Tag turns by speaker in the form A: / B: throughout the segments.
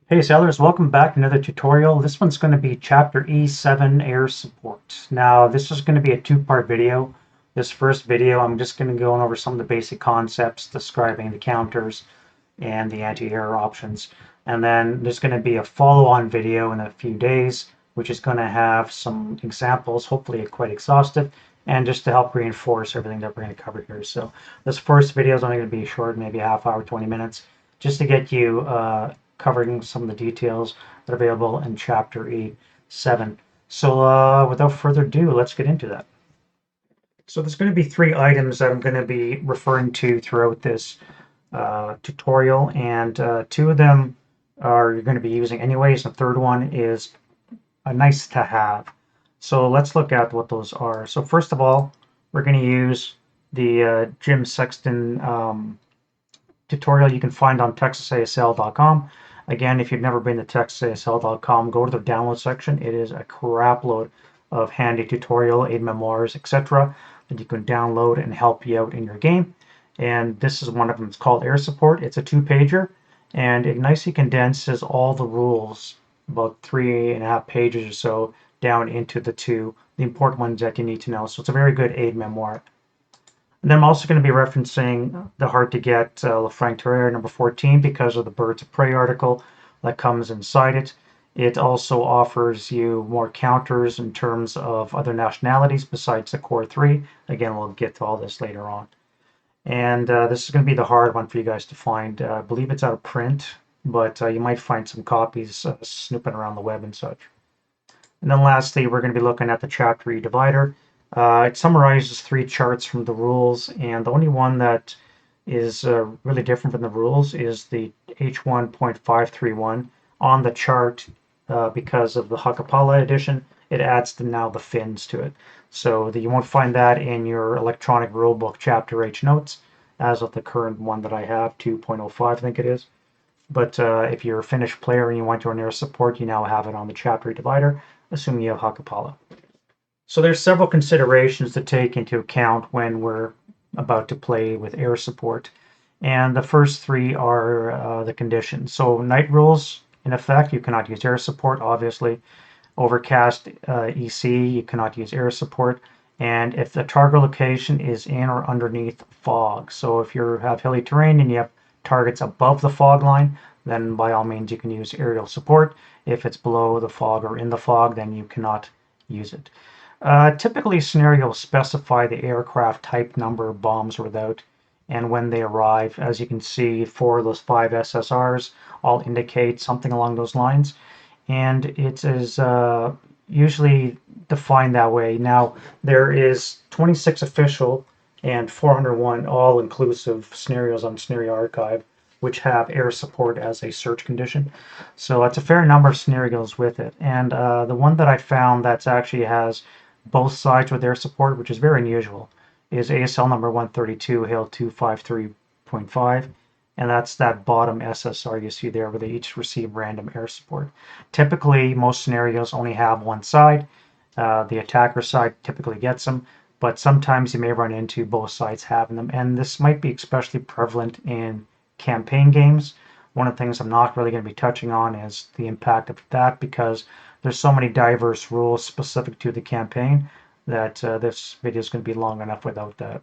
A: Hey sailors, welcome back to another tutorial. This one's going to be Chapter E7 Air Support. Now this is going to be a two-part video. This first video I'm just going to go over some of the basic concepts describing the counters and the anti-air options. And then there's going to be a follow-on video in a few days which is going to have some examples, hopefully quite exhaustive, and just to help reinforce everything that we're going to cover here. So this first video is only going to be short, maybe a half hour, 20 minutes, just to get you covering some of the details that are available in Chapter E7. So without further ado, let's get into that. So there's going to be three items that I'm going to be referring to throughout this tutorial, and two of them are you're going to be using anyways. The third one is a nice to have. So let's look at what those are. So first of all, we're going to use the Jim Sexton tutorial you can find on texasasl.com. Again, if you've never been to texasasl.com, go to the download section. It is a crap load of handy tutorial, aid memoirs, etc. that you can download and help you out in your game. And this is one of them. It's called Air Support. It's a two-pager, and it nicely condenses all the rules, about 3.5 pages or so, down into the important ones that you need to know. So it's a very good aid memoir. And then I'm also going to be referencing the Hard to Get Lefranc-Terrier number 14 because of the Birds of Prey article that comes inside it. It also offers you more counters in terms of other nationalities besides the core 3. Again, we'll get to all this later on. And this is going to be the hard one for you guys to find. I believe it's out of print, but you might find some copies snooping around the web and such. And then lastly, we're going to be looking at the Chapter E divider. It summarizes 3 charts from the rules, and the only one that is really different from the rules is the H1.531 on the chart. Because of the Hakapala edition, it adds now the fins to it. So you won't find that in your electronic rulebook Chapter H notes, as of the current one that I have, 2.05 I think it is. But if you're a finished player and you want to air support, you now have it on the Chapter E divider, assuming you have Hakapala. So there's several considerations to take into account when we're about to play with air support. And the first 3 are the conditions. So night rules, in effect, you cannot use air support, obviously. Overcast EC, you cannot use air support. And if the target location is in or underneath fog. So if you have hilly terrain and you have targets above the fog line, then by all means you can use aerial support. If it's below the fog or in the fog, then you cannot use it. Typically, scenarios specify the aircraft type, number, bombs without, and when they arrive. As you can see, 4 of those 5 SSRs all indicate something along those lines, and it is usually defined that way. Now, there is 26 official and 401 all-inclusive scenarios on Scenario Archive, which have air support as a search condition. So that's a fair number of scenarios with it. And the one that I found that actually has both sides with air support, which is very unusual, is ASL number 132, HAIL 253.5, and that's that bottom SSR you see there where they each receive random air support. Typically, most scenarios only have one side. The attacker side typically gets them, but sometimes you may run into both sides having them, and this might be especially prevalent in campaign games. One of the things I'm not really going to be touching on is the impact of that, because there's so many diverse rules specific to the campaign that this video is going to be long enough without that.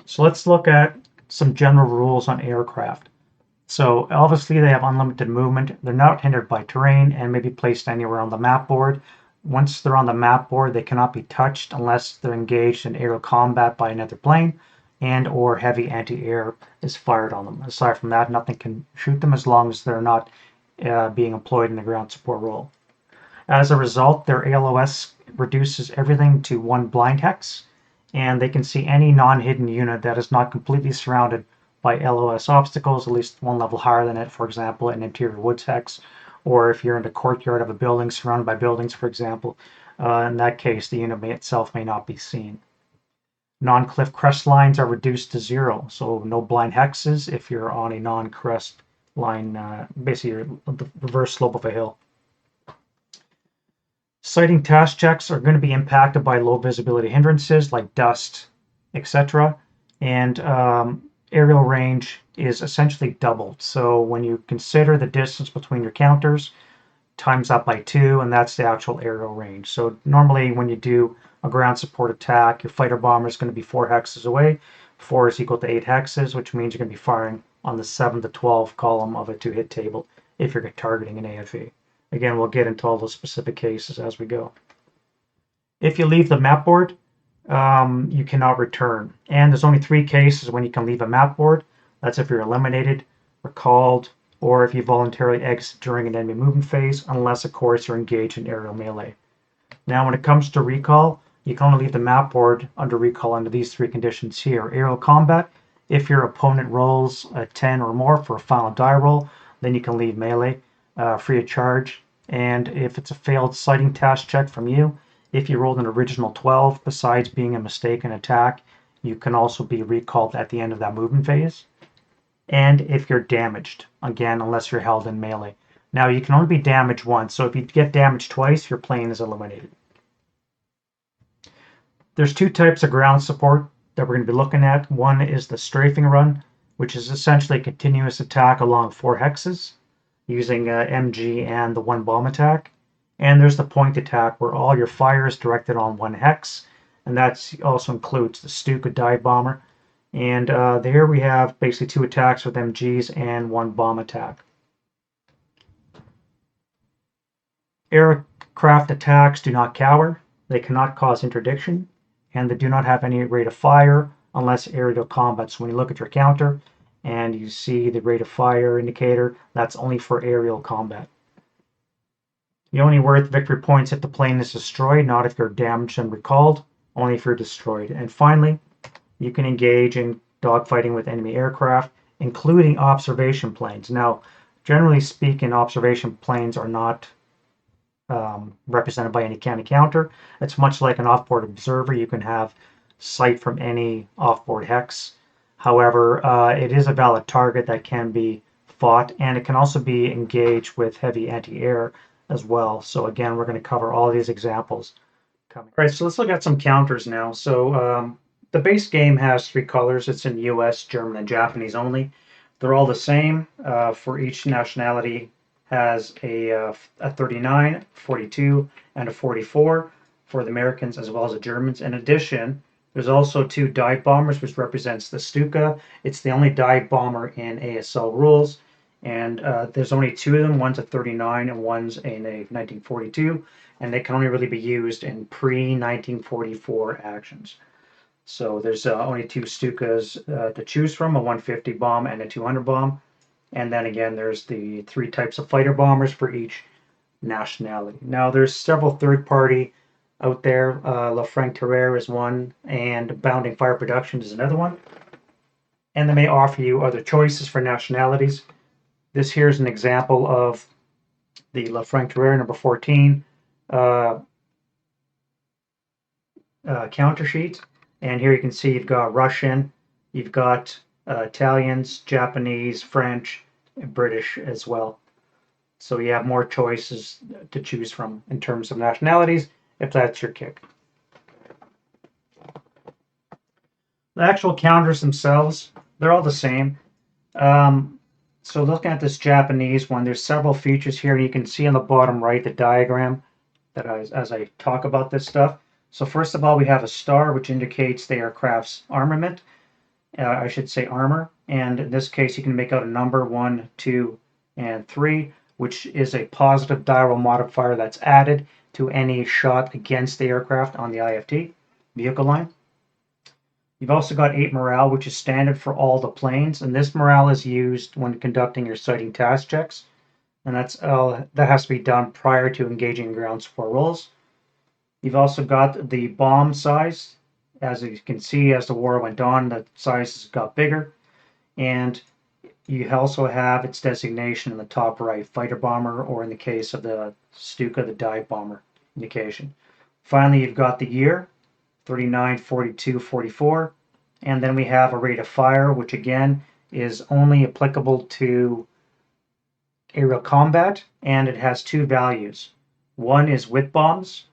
A: So let's look at some general rules on aircraft. So obviously they have unlimited movement. They're not hindered by terrain and may be placed anywhere on the map board. Once they're on the map board, they cannot be touched unless they're engaged in aerial combat by another plane and or heavy anti-air is fired on them. Aside from that, nothing can shoot them as long as they're not being employed in the ground support role. As a result, their ALOS reduces everything to 1 blind hex, and they can see any non-hidden unit that is not completely surrounded by LOS obstacles, at least 1 level higher than it, for example, an interior woods hex, or if you're in the courtyard of a building surrounded by buildings, for example, in that case, the unit itself may not be seen. Non-cliff crest lines are reduced to 0, so no blind hexes if you're on a non-crest line, basically the reverse slope of a hill. Sighting task checks are going to be impacted by low visibility hindrances like dust, etc. And aerial range is essentially doubled. So when you consider the distance between your counters, times that by 2, and that's the actual aerial range. So normally when you do a ground support attack, your fighter bomber is going to be 4 hexes away. 4 is equal to 8 hexes, which means you're going to be firing on the 7 to 12 column of a 2-hit table if you're targeting an AFE. Again, we'll get into all those specific cases as we go. If you leave the map board, you cannot return. And there's only 3 cases when you can leave a map board. That's if you're eliminated, recalled, or if you voluntarily exit during an enemy movement phase, unless, of course, you're engaged in aerial melee. Now, when it comes to recall, you can only leave the map board under recall under these 3 conditions here. Aerial combat, if your opponent rolls a 10 or more for a final die roll, then you can leave melee free of charge. And if it's a failed sighting task check from you, if you rolled an original 12, besides being a mistaken attack, you can also be recalled at the end of that movement phase. And if you're damaged, again, unless you're held in melee. Now, you can only be damaged once, so if you get damaged twice, your plane is eliminated. There's 2 types of ground support that we're going to be looking at. One is the strafing run, which is essentially a continuous attack along 4 hexes using MG and the 1 bomb attack. And there's the point attack where all your fire is directed on 1 hex, and that also includes the Stuka dive bomber. And there we have basically 2 attacks with MGs and 1 bomb attack. Aircraft attacks do not cower, they cannot cause interdiction, and they do not have any rate of fire unless aerial combat. So when you look at your counter and you see the rate of fire indicator, that's only for aerial combat. You're only worth victory points if the plane is destroyed, not if you're damaged and recalled, only if you're destroyed. And finally, you can engage in dogfighting with enemy aircraft, including observation planes. Now, generally speaking, observation planes are not represented by any kind of counter. It's much like an off-board observer. You can have sight from any off-board hex. However, it is a valid target that can be fought, and it can also be engaged with heavy anti-air as well. So again, we're going to cover all these examples coming. All right, so let's look at some counters now. So the base game has 3 colors. It's in US, German, and Japanese only. They're all the same. For each nationality has a 39, 42, and a 44 for the Americans as well as the Germans. In addition, there's also 2 dive bombers, which represents the Stuka. It's the only dive bomber in ASL rules, and there's only 2 of them. One's a 39 and one's in a 1942, and they can only really be used in pre-1944 actions. So there's only 2 Stukas to choose from, a 150 bomb and a 200 bomb. And then again, there's the 3 types of fighter bombers for each nationality. Now, there's several third-party out there. La Franc-Tireur is one, and Bounding Fire Productions is another one. And they may offer you other choices for nationalities. This here is an example of the La Franc-Tireur number 14 counter sheet. And here you can see you've got Russian, you've got Italians, Japanese, French, and British as well. So you have more choices to choose from in terms of nationalities, if that's your kick. The actual counters themselves, they're all the same. So looking at this Japanese one, there's several features here. You can see on the bottom right the diagram that as I talk about this stuff. So first of all, we have a star, which indicates the aircraft's armament. I should say armor, and in this case you can make out a number 1, 2, and 3, which is a positive die roll modifier that's added to any shot against the aircraft on the IFT vehicle line. You've also got 8 morale, which is standard for all the planes, and this morale is used when conducting your sighting task checks, and that has to be done prior to engaging ground support rolls. You've also got the bomb size. As you can see, as the war went on, the sizes got bigger. And you also have its designation in the top right, fighter bomber, or in the case of the Stuka, the dive bomber indication. Finally, you've got the year, 39, 42, 44. And then we have a rate of fire, which again is only applicable to aerial combat, and it has 2 values. One is with bombs,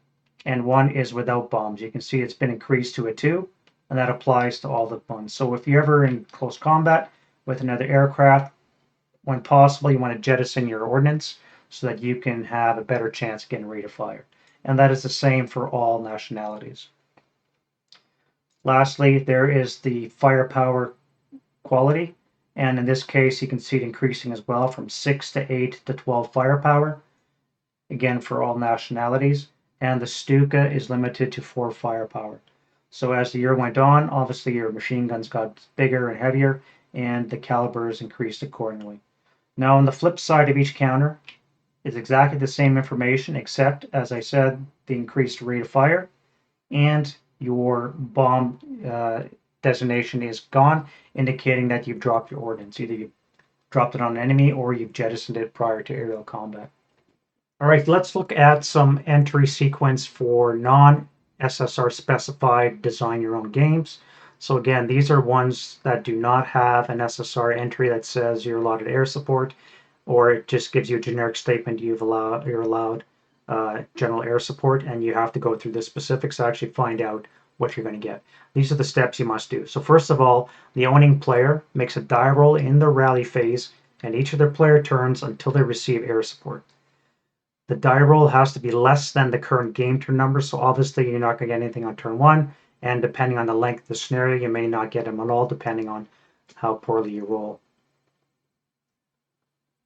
A: and one is without bombs. You can see it's been increased to a 2. and that applies to all the ones. So if you're ever in close combat with another aircraft, when possible, you want to jettison your ordnance so that you can have a better chance of getting rate of fire. And that is the same for all nationalities. Lastly, there is the firepower quality. And in this case, you can see it increasing as well from 6 to 8 to 12 firepower, again for all nationalities. And the Stuka is limited to 4 firepower. So as the year went on, obviously your machine guns got bigger and heavier, and the calibers increased accordingly. Now on the flip side of each counter is exactly the same information, except, as I said, the increased rate of fire, and your bomb designation is gone, indicating that you've dropped your ordnance. Either you've dropped it on an enemy or you've jettisoned it prior to aerial combat. All right, let's look at some entry sequence for non-SSR specified design your own games. So again, these are ones that do not have an SSR entry that says you're allotted air support, or it just gives you a generic statement you're allowed general air support, and you have to go through the specifics to actually find out what you're going to get. These are the steps you must do. So first of all, the owning player makes a die roll in the rally phase, and each of their player turns until they receive air support. The die roll has to be less than the current game turn number, so obviously you're not going to get anything on turn 1, and depending on the length of the scenario, you may not get them at all, depending on how poorly you roll.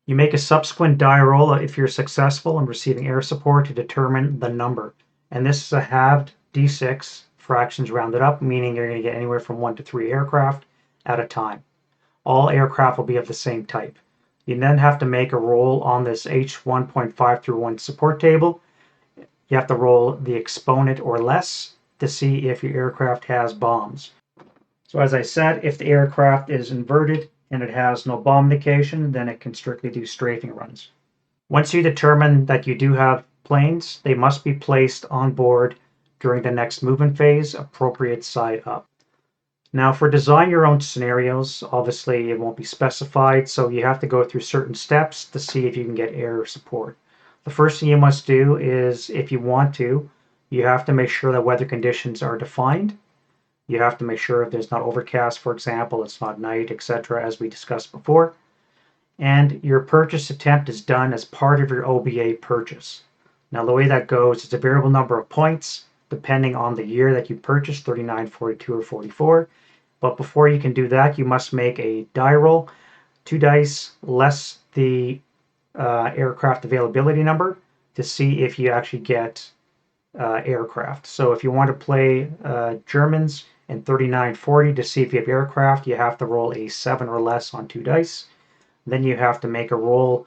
A: You make a subsequent die roll if you're successful in receiving air support to determine the number, and this is a halved d6, fractions rounded up, meaning you're going to get anywhere from 1 to 3 aircraft at a time. All aircraft will be of the same type. You then have to make a roll on this H1.5 through 1 support table. You have to roll the exponent or less to see if your aircraft has bombs. So as I said, if the aircraft is inverted and it has no bomb indication, then it can strictly do strafing runs. Once you determine that you do have planes, they must be placed on board during the next movement phase, appropriate side up. Now for design your own scenarios, obviously it won't be specified, so you have to go through certain steps to see if you can get air support. The first thing you must do is, if you want to, you have to make sure that weather conditions are defined. You have to make sure if there's not overcast, for example, it's not night, etc., as we discussed before. And your purchase attempt is done as part of your OBA purchase. Now the way that goes is a variable number of points, depending on the year that you purchased, 39, 42, or 44. But before you can do that, you must make a die roll, 2 dice less the aircraft availability number, to see if you actually get aircraft. So if you want to play Germans and 39-40 to see if you have aircraft, you have to roll a 7 or less on 2 dice. Then you have to make a roll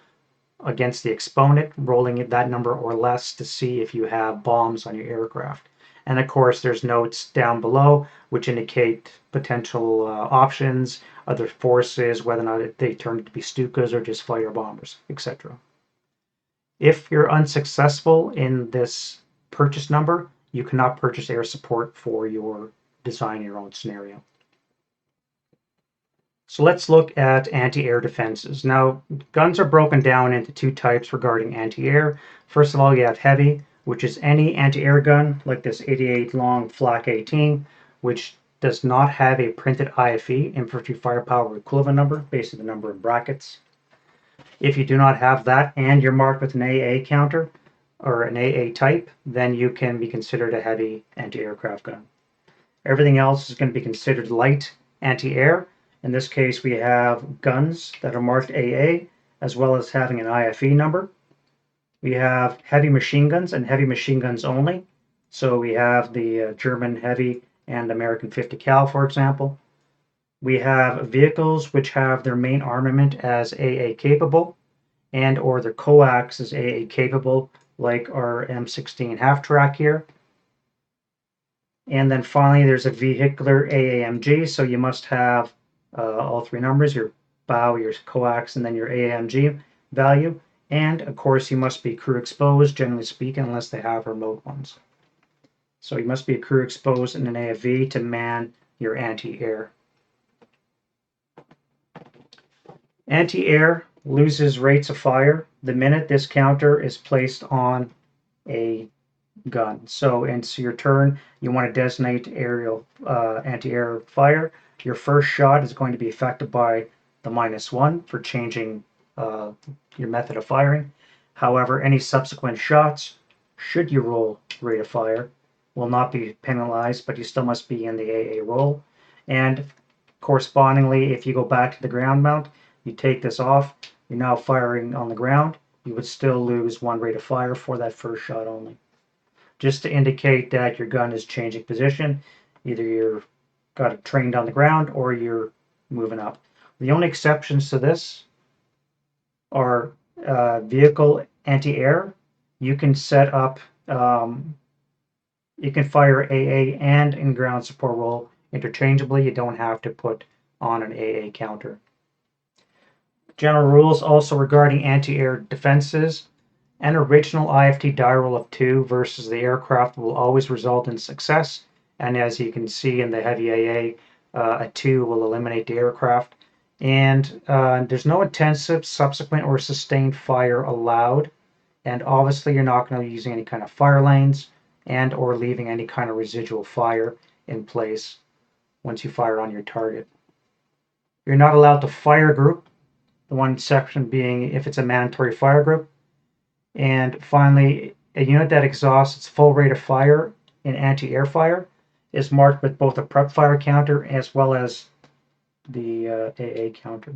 A: against the exponent, rolling that number or less to see if you have bombs on your aircraft. And of course, there's notes down below which indicate potential options, other forces, whether or not they turn out to be Stukas or just fighter bombers, etc. If you're unsuccessful in this purchase number, you cannot purchase air support for your design your own scenario. So let's look at anti-air defenses. Now, guns are broken down into 2 types regarding anti-air. First of all, you have heavy, which is any anti-air gun, like this 88 long Flak 18, which does not have a printed IFE, infantry firepower equivalent number, basically the number in brackets. If you do not have that and you're marked with an AA counter, or an AA type, then you can be considered a heavy anti-aircraft gun. Everything else is going to be considered light anti-air. In this case, we have guns that are marked AA, as well as having an IFE number. We have heavy machine guns and heavy machine guns only. So we have the German heavy and American 50 cal, for example. We have vehicles which have their main armament as AA capable, and or their coax is AA capable, like our M16 half-track here. And then finally, there's a vehicular AAMG, so you must have all 3 numbers, your bow, your coax, and then your AAMG value. And of course, you must be crew exposed, generally speaking, unless they have remote ones. So you must be crew exposed in an AFV to man your anti-air. Anti-air loses rates of fire the minute this counter is placed on a gun. So into your turn, you want to designate aerial anti-air fire. Your first shot is going to be affected by the -1 for changing your method of firing. However, any subsequent shots, should you roll rate of fire, will not be penalized, but you still must be in the AA roll. And correspondingly, if you go back to the ground mount, you take this off, you're now firing on the ground, you would still lose 1 rate of fire for that first shot only, just to indicate that your gun is changing position. Either you've got it trained on the ground or you're moving up. The only exceptions to this are vehicle anti-air. You can set up, you can fire AA and in ground support roll interchangeably. You don't have to put on an AA counter. General rules also regarding anti-air defenses. An original IFT die roll of 2 versus the aircraft will always result in success, and as you can see in the heavy AA, a 2 will eliminate the aircraft. And there's no intensive, subsequent, or sustained fire allowed, and obviously you're not going to be using any kind of fire lanes and or leaving any kind of residual fire in place once you fire on your target. You're not allowed to fire group, the one section being if it's a mandatory fire group. And finally, a unit that exhausts its full rate of fire in anti-air fire is marked with both a prep fire counter as well as the AA counter.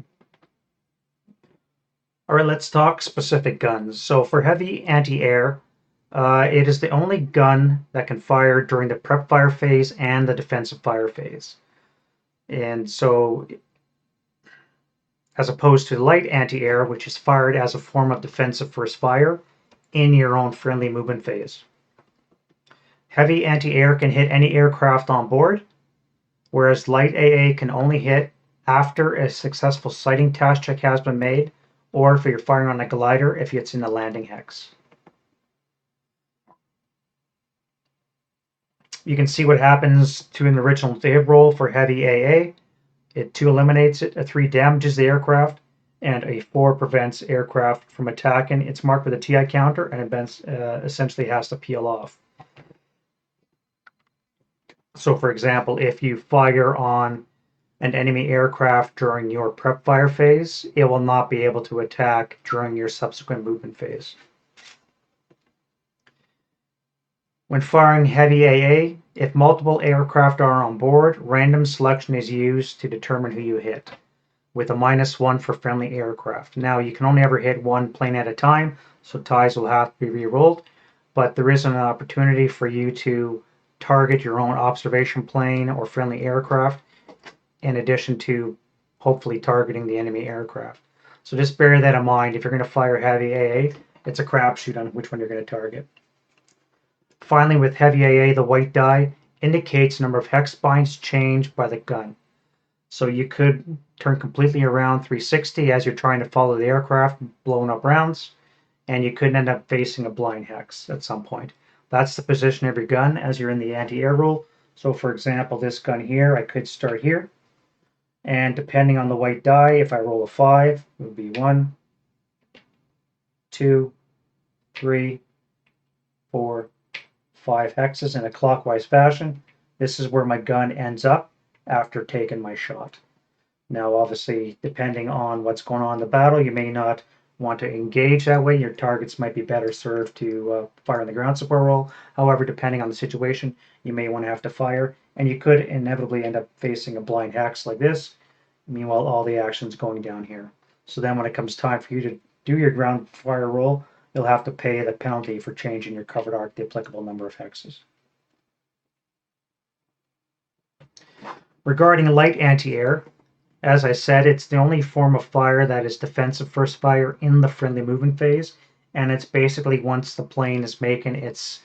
A: All right, let's talk specific guns. So for heavy anti-air, it is the only gun that can fire during the prep fire phase and the defensive fire phase. And so, as opposed to light anti-air, which is fired as a form of defensive first fire in your own friendly movement phase. Heavy anti-air can hit any aircraft on board, whereas light AA can only hit after a successful sighting task check has been made, or if you're firing on a glider, if it's in the landing hex. You can see what happens to an original Dave roll for heavy AA. It 2 eliminates it, a 3 damages the aircraft, and a 4 prevents aircraft from attacking. It's marked with a TI counter, and it essentially has to peel off. So for example, if you fire on an enemy aircraft during your prep fire phase, it will not be able to attack during your subsequent movement phase. When firing heavy AA, if multiple aircraft are on board, random selection is used to determine who you hit, with a -1 for friendly aircraft. Now, you can only ever hit one plane at a time, so ties will have to be re-rolled, but there is an opportunity for you to target your own observation plane or friendly aircraft, in addition to hopefully targeting the enemy aircraft. So just bear that in mind. If you're going to fire heavy AA, it's a crapshoot on which one you're going to target. Finally, with heavy AA, the white die indicates the number of hex binds changed by the gun. So you could turn completely around 360 as you're trying to follow the aircraft, blowing up rounds, and you could end up facing a blind hex at some point. That's the position of your gun as you're in the anti-air roll. So for example, this gun here, I could start here, and depending on the white die, if I roll a 5, it would be 1, 2, 3, 4, 5 hexes in a clockwise fashion. This is where my gun ends up after taking my shot. Now, obviously, depending on what's going on in the battle, you may not want to engage that way. Your targets might be better served to fire on the ground support roll. However, depending on the situation, you may want to have to fire, and you could inevitably end up facing a blind hex like this. Meanwhile, all the action's going down here. So then when it comes time for you to do your ground fire roll, you'll have to pay the penalty for changing your covered arc, the applicable number of hexes. Regarding light anti-air, as I said, it's the only form of fire that is defensive first fire in the friendly movement phase, and it's basically once the plane is making its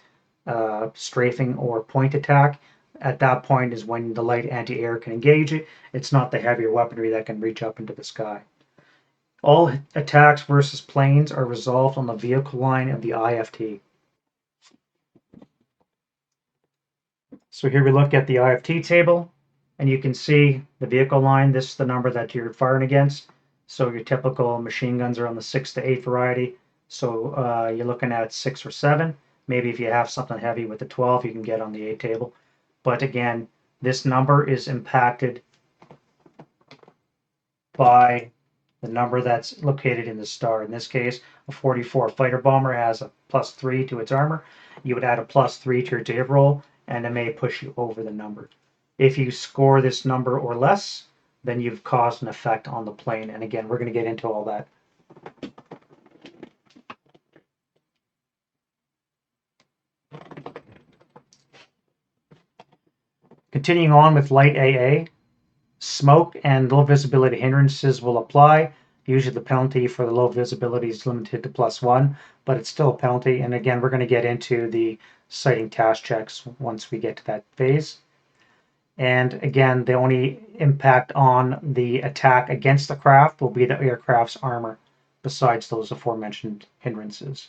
A: strafing or point attack, at that point is when the light anti-air can engage it. It's not the heavier weaponry that can reach up into the sky. All attacks versus planes are resolved on the vehicle line of the IFT. So here we look at the IFT table, and you can see the vehicle line. This is the number that you're firing against. So your typical machine guns are on the 6 to 8 variety. So you're looking at 6 or 7. Maybe if you have something heavy with the 12, you can get on the 8 table. But again, this number is impacted by the number that's located in the star. In this case, a 44 fighter bomber has a +3 to its armor. You would add a +3 to your data roll, and it may push you over the number. If you score this number or less, then you've caused an effect on the plane. And again, we're going to get into all that. Continuing on with light AA, smoke and low visibility hindrances will apply. Usually the penalty for the low visibility is limited to +1, but it's still a penalty. And again, we're going to get into the sighting task checks once we get to that phase. And again, the only impact on the attack against the craft will be the aircraft's armor, besides those aforementioned hindrances.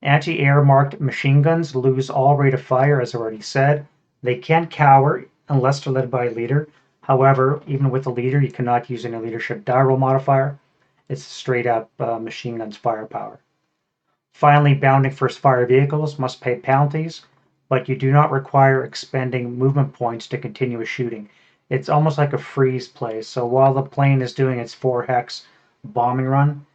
A: Anti-air marked machine guns lose all rate of fire, as I already said. They can cower unless they're led by a leader. However, even with a leader, you cannot use any leadership die roll modifier. It's straight up machine guns firepower. Finally, bounding first fire vehicles must pay penalties, but you do not require expending movement points to continue shooting. It's almost like a freeze play. So while the plane is doing its 4-hex bombing run,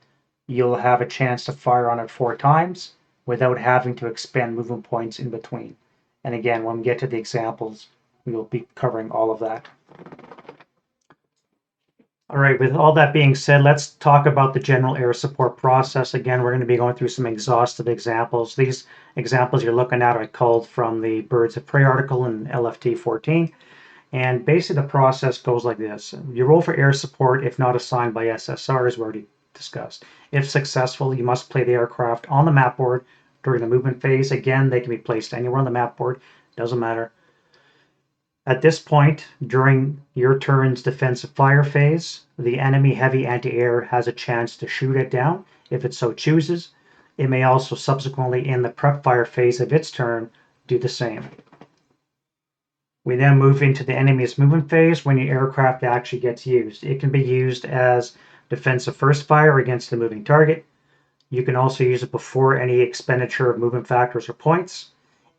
A: you'll have a chance to fire on it 4 times without having to expend movement points in between. And again, when we get to the examples, we will be covering all of that. All right, with all that being said, let's talk about the general air support process. Again, we're going to be going through some exhaustive examples. These examples you're looking at are culled from the Birds of Prey article in LFT 14. And basically the process goes like this. You roll for air support if not assigned by SSR, as we already discussed. If successful, you must play the aircraft on the map board during the movement phase. Again, they can be placed anywhere on the map board, doesn't matter. At this point, during your turn's defensive fire phase, the enemy heavy anti-air has a chance to shoot it down if it so chooses. It may also subsequently, in the prep fire phase of its turn, do the same. We then move into the enemy's movement phase when your aircraft actually gets used. It can be used as defensive first fire against the moving target. You can also use it before any expenditure of movement factors or points.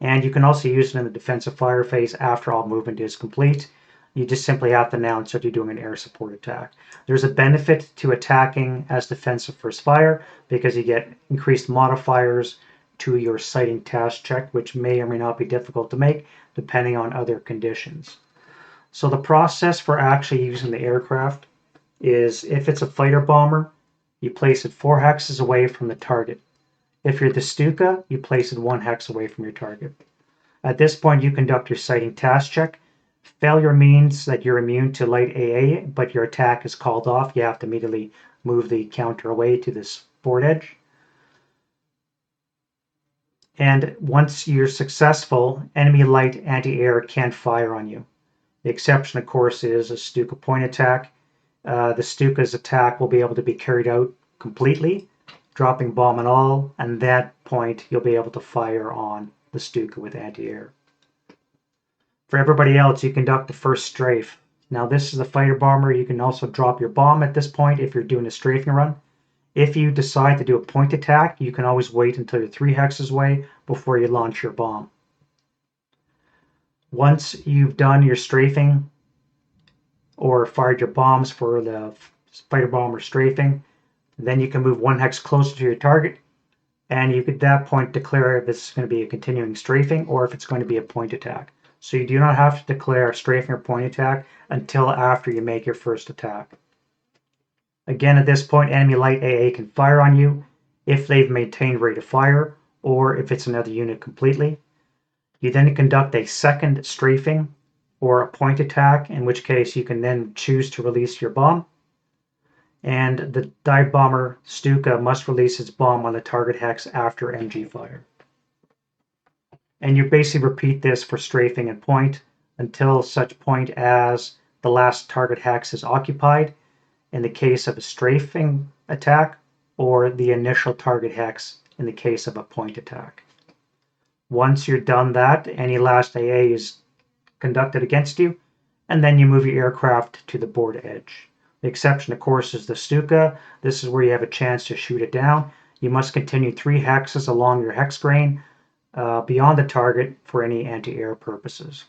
A: And you can also use it in the defensive fire phase after all movement is complete. You just simply have to announce that you're doing an air support attack. There's a benefit to attacking as defensive first fire because you get increased modifiers to your sighting task check, which may or may not be difficult to make depending on other conditions. So the process for actually using the aircraft is if it's a fighter bomber, you place it 4 hexes away from the target. If you're the Stuka, you place it 1 hex away from your target. At this point, you conduct your sighting task check. Failure means that you're immune to light AA, but your attack is called off. You have to immediately move the counter away to this board edge. And once you're successful, enemy light anti-air can't fire on you. The exception, of course, is a Stuka point attack. The Stuka's attack will be able to be carried out completely, dropping bomb and all, and at that point you'll be able to fire on the Stuka with anti-air. For everybody else, you conduct the first strafe. Now this is a fighter bomber. You can also drop your bomb at this point if you're doing a strafing run. If you decide to do a point attack, you can always wait until you're 3 hexes away before you launch your bomb. Once you've done your strafing or fired your bombs for the fighter bomber strafing, then you can move 1 hex closer to your target, and you could at that point declare if it's going to be a continuing strafing or if it's going to be a point attack. So you do not have to declare a strafing or point attack until after you make your first attack. Again, at this point, enemy light AA can fire on you if they've maintained rate of fire or if it's another unit completely. You then conduct a second strafing or a point attack, in which case you can then choose to release your bomb. And the dive bomber Stuka must release its bomb on the target hex after MG fire. And you basically repeat this for strafing and point until such point as the last target hex is occupied in the case of a strafing attack, or the initial target hex in the case of a point attack. Once you're done that, any last AA is conducted against you, and then you move your aircraft to the board edge. The exception, of course, is the Stuka. This is where you have a chance to shoot it down. You must continue 3 hexes along your hex grain beyond the target for any anti-air purposes.